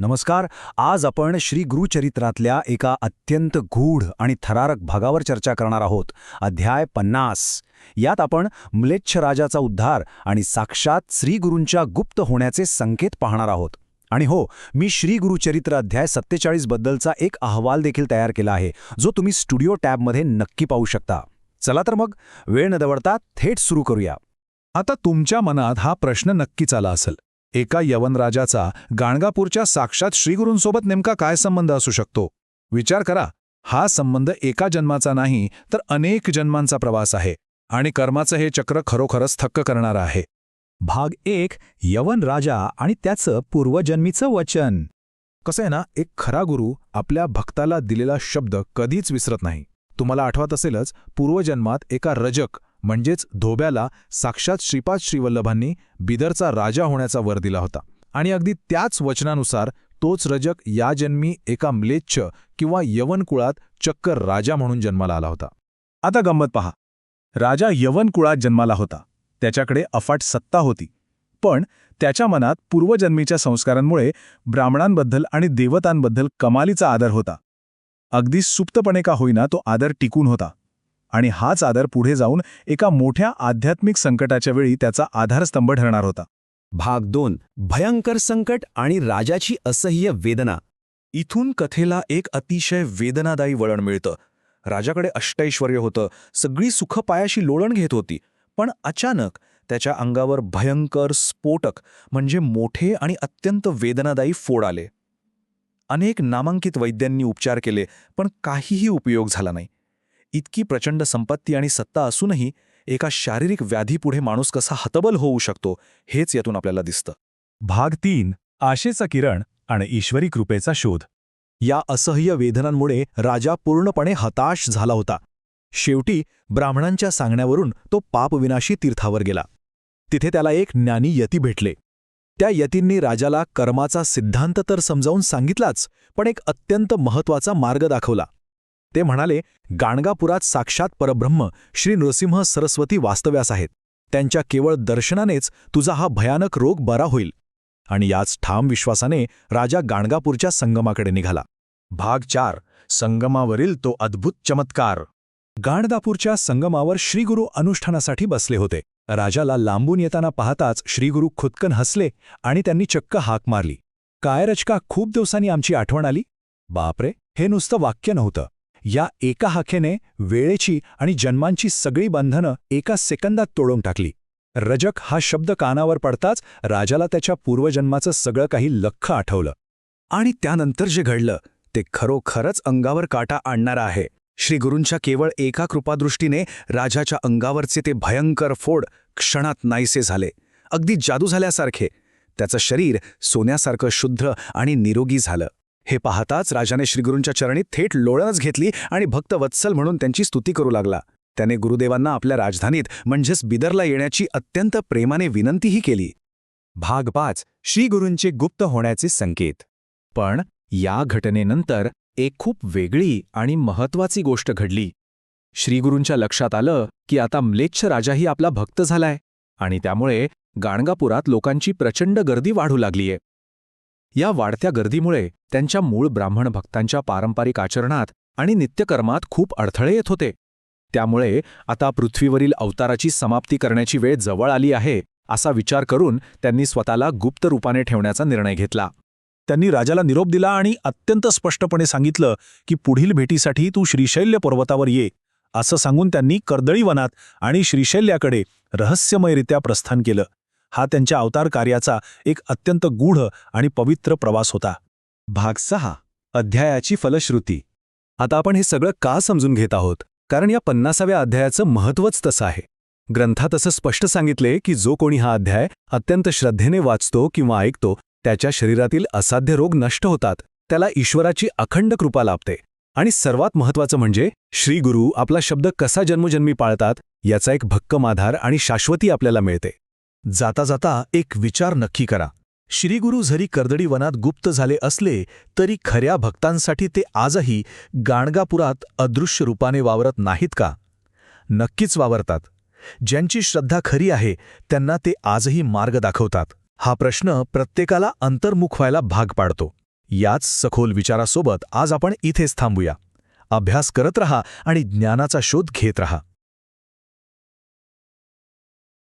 नमस्कार. आज आपण श्री गुरुचरित्रातल्या एका अत्यंत गूढ आणि थरारक भागावर चर्चा करणार आहोत. अध्याय 50. यात आपण म्लेच्छ राजाचा उद्धार आणि साक्षात श्री गुरूंच्या गुप्त होण्याचे संकेत पाहणार आहोत. आणि हो, मी श्री गुरुचरित्र अध्याय 47 बद्दलचा एक अहवाल देखील तयार केला आहे, जो तुम्ही स्टुडिओ टॅबमध्ये नक्की पाहू शकता. चला तर मग वेळ न दवडता थेट सुरू करूया. आता तुमच्या मनात हा प्रश्न नक्कीच आला असेल, एका यवन राजाचा गाणगापूरच्या साक्षात श्रीगुरूंसोबत नेमका काय संबंध असू शकतो? विचार करा, हा संबंध एका जन्माचा नाही तर अनेक जन्मांचा प्रवास आहे आणि कर्माचं हे चक्र खरोखरच थक्क करणारं आहे. भाग 1. यवन राजा आणि त्याचं पूर्वजन्मीचं वचन. कसं आहे ना, एक खरा गुरु आपल्या भक्ताला दिलेला शब्द कधीच विसरत नाही. तुम्हाला आठवत असेलच, पूर्वजन्मात एका रजक म्हणजेच धोब्याला साक्षात श्रीपाद श्रीवल्लभांनी बिदरचा राजा होण्याचा वर दिला होता. आणि अगदी त्याच वचनानुसार तोच रजक या जन्मी एका म्लेच्छ किंवा यवन कुळात चक्क राजा म्हणून जन्माला आला होता. आता गंमत पहा. राजा यवन कुळात जन्माला होता. त्याच्याकडे अफाट सत्ता होती. पण त्याच्या मनात पूर्वजन्मीच्या संस्कारांमुळे ब्राह्मणांबद्दल आणि देवतांबद्दल कमालीचा आदर होता. अगदी सुप्तपणे का होईना तो आदर टिकून होता. आणि हाच आदर पुढे जाऊन एका मोठ्या आध्यात्मिक संकटाच्या वेळी त्याचा आधारस्तंभ ठरणार होता. भाग 2. भयंकर संकट आणि राजाची असह्य वेदना. इथून कथेला एक अतिशय वेदनादायी वळण मिळतं. राजाकडे अष्टैश्वर्य होतं, सगळी सुख पायाशी लोळण घेत होती. पण अचानक त्याच्या अंगावर भयंकर स्फोटक म्हणजे मोठे आणि अत्यंत वेदनादायी फोड आले. अनेक नामांकित वैद्यांनी उपचार केले, पण काहीही उपयोग झाला नाही. इतकी प्रचंड संपत्ती आणि सत्ता असूनही एका शारीरिक व्याधीपुढे माणूस कसा हतबल होऊ शकतो, हेच यातून आपल्याला दिसतं. भाग 3. आशेचा किरण आणि ईश्वरी कृपेचा शोध. या असह्य वेदनांमुळे राजा पूर्णपणे हताश झाला होता. शेवटी ब्राह्मणांच्या सांगण्यावरून तो पापविनाशी तीर्थावर गेला. तिथे त्याला एक ज्ञानी यती भेटले. त्या यतींनी राजाला कर्माचा सिद्धांत तर समजावून सांगितलाच, पण एक अत्यंत महत्त्वाचा मार्ग दाखवला. ते म्हणाले, गाणगापुरात साक्षात परब्रह्म श्री नृसिंह सरस्वती वास्तव्यास आहेत. त्यांच्या केवळ दर्शनानेच तुझा हा भयानक रोग बरा होईल. आणि याच ठाम विश्वासाने राजा गाणगापूरच्या संगमाकडे निघाला. भाग 4. संगमावरील तो अद्भुत चमत्कार. गाणगापूरच्या संगमावर श्रीगुरू अनुष्ठानासाठी बसले होते. राजाला लांबून येताना पाहताच श्रीगुरू खुदकन हसले आणि त्यांनी चक्क हाक मारली. काय रचका, खूप दिवसांनी आमची आठवण आली? बापरे, हे नुसतं वाक्य नव्हतं. या एका हाकेने वेळेची आणि जन्मांची सगळी बंधनं एका सेकंदात तोडून टाकली. रजक हा शब्द कानावर पडताच राजाला त्याच्या पूर्वजन्माचं सगळं काही लख्ख आठवलं. आणि त्यानंतर जे घडलं ते खरोखरच अंगावर काटा आणणारं आहे. श्रीगुरूंच्या केवळ एका कृपादृष्टीने राजाच्या अंगावरचे ते भयंकर फोड क्षणात नाहीसे झाले. अगदी जादू झाल्यासारखे. त्याचं शरीर सोन्यासारखं शुद्ध आणि निरोगी झालं. हे पाहताच राजाने श्रीगुरूंच्या चरणी थेट लोळणच घेतली आणि भक्तवत्सल म्हणून त्यांची स्तुती करू लागला. त्याने गुरुदेवांना आपल्या राजधानीत म्हणजेच बिदरला येण्याची अत्यंत प्रेमाने विनंतीही केली. भाग 5. श्रीगुरूंचे गुप्त होण्याचे संकेत. पण या घटनेनंतर एक खूप वेगळी आणि महत्त्वाची गोष्ट घडली. श्रीगुरूंच्या लक्षात आलं की आता म्लेच्छ राजाही आपला भक्त झालाय आणि त्यामुळे गाणगापुरात लोकांची प्रचंड गर्दी वाढू लागलीय. या वाढत्या गर्दीमुळे त्यांच्या मूळ ब्राह्मण भक्तांच्या पारंपरिक आचरणात आणि नित्यकर्मात खूप अडथळे येत होते. त्यामुळे आता पृथ्वीवरील अवताराची समाप्ती करण्याची वेळ जवळ आली आहे, असा विचार करून त्यांनी स्वतःला गुप्त रूपाने ठेवण्याचा निर्णय घेतला. त्यांनी राजाला निरोप दिला आणि अत्यंत स्पष्टपणे सांगितलं की पुढील भेटीसाठी तू श्रीशैल्य पर्वतावर ये. असं सांगून त्यांनी कर्दळी वनात आणि श्रीशैल्याकडे रहस्यमयरित्या प्रस्थान केलं. हा त्यांच्या अवतार कार्याचा एक अत्यंत गूढ आणि पवित्र प्रवास होता. भाग 6. अध्यायाची फलश्रुती. आता आपण हे सगळं का समजून घेत आहोत? कारण या 50व्या अध्यायाचं महत्त्वच तसं आहे. ग्रंथात असं स्पष्ट सांगितले की जो कोणी हा अध्याय अत्यंत श्रद्धेने वाचतो किंवा ऐकतो, त्याच्या शरीरातील असाध्य रोग नष्ट होतात, त्याला ईश्वराची अखंड कृपा लाभते. आणि सर्वात महत्त्वाचं म्हणजे श्रीगुरू आपला शब्द कसा जन्मोजन्मी पाळतात, याचा एक भक्कम आधार आणि शाश्वती आपल्याला मिळते. जाता जाता एक विचार नक्की करा. श्रीगुरू जरी कर्दळी वनात गुप्त झाले असले तरी खऱ्या भक्तांसाठी ते आजही गाणगापुरात अदृश्य रूपाने वावरत नाहीत का? नक्कीच वावरतात. ज्यांची श्रद्धा खरी आहे त्यांना ते आजही मार्ग दाखवतात. हा प्रश्न प्रत्येकाला अंतर्मुख व्हायला भाग पाडतो. याच सखोल विचारासोबत आज आपण इथेच थांबूया. अभ्यास करत रहा आणि ज्ञानाचा शोध घेत रहा.